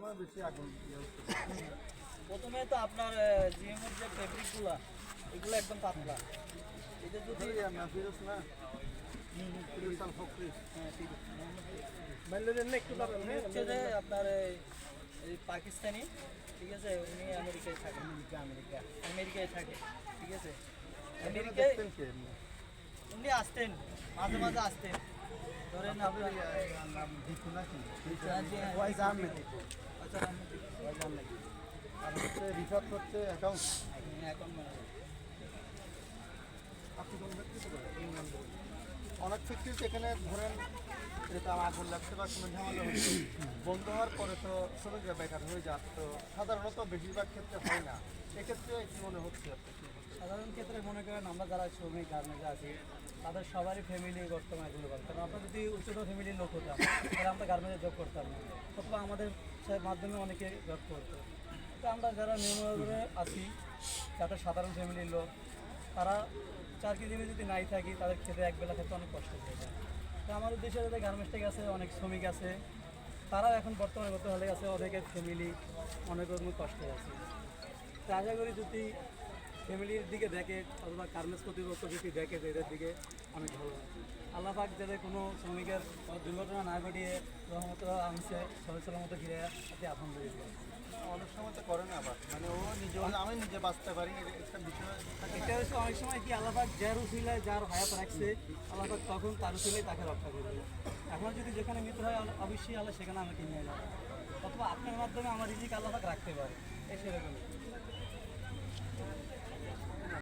সময় বেশি আগুন প্রথমে তো আপনার জিএমের যে ফেব্রিকগুলো এগুলো একদম পাতলা, এটা যদি ফিরোজ না ফিরোজ আল ফখরি একটু উনি হচ্ছে যে আপনার এই পাকিস্তানি, ঠিক আছে, উনি আমেরিকায় থাকে, আমেরিকায় থাকে, ঠিক আছে। আমেরিকায় উনি আসতেন, মাঝে মাঝে আসতেন, ধরেন আপনার দীপু নাকি ওয়াইজ আহমেদ। আচ্ছা, আর হচ্ছে রিফাত হচ্ছে অ্যাকাউন্ট এখন আপনি কোন ব্যক্তিতে করেন অনেক ফ্যাক্টরিতে এখানে ধরেন যেটা আগুন লাগছে বা কোনো ঝামেলা হচ্ছে বন্ধ হওয়ার পরে তো শ্রমিকরা বেকার হয়ে যায়, তো সাধারণত বেশিরভাগ ক্ষেত্রে হয় না, এক্ষেত্রে কি মনে হচ্ছে সাধারণ ক্ষেত্রে মনে করেন আমরা যারা শ্রমিক গার্মেন্টে আছি তাদের সবারই ফ্যামিলি বর্তমানে দুর্বল, কারণ আমরা যদি উচ্চতর ফ্যামিলির লোক হতাম তাহলে আমরা গার্মেন্টে জব করতাম না, অথবা আমাদের মাধ্যমে অনেকে জব করতো। তো আমরা যারা নিয়মভাবে আছি, যাদের সাধারণ ফ্যামিলির লোক, তারা চাকরিজীবী যদি নাই থাকি তাদের খেতে একবেলা খেতে অনেক কষ্ট হয়ে যায়। তো আমাদের দেশে যাদের গার্মেন্টস থেকে আছে, অনেক শ্রমিক আছে, তারাও এখন বর্তমানে করতে হলে আছে, ওদেরকে ফ্যামিলি অনেক রকম কষ্টে আছে। তো আশা করি যদি ফ্যামিলির দিকে দেখে অথবা গার্মেন্টস কর্তৃপক্ষ যদি দেখে এদের দিকে অনেক ভালো। আল্লাহ পাক যাতে কোনো শ্রমিকের দুর্ঘটনা না ঘটিয়ে রহমত আনছে সহজের মতো ঘিরে তাতে আলহামদুলিল্লাহ। অনেক সময় তো করে না আবার, মানে ও নিজে আমি নিজে বাঁচতে পারি একটা বিষয় এটা হচ্ছে অনেক সময় কি আল্লাহ পাক যার উসিলায় যার হায়াত রাখছে আল্লাহ পাক তখন তার উসিলায় তাকে রক্ষা করবে। এখন যদি যেখানে মৃত্যু হয় অবশ্যই আল্লাহ সেখানে আমাকে নিয়ে যাবে, অথবা আপনার মাধ্যমে আমার রিজিক আল্লাহ পাক রাখতে পারে, এই সেরকমই।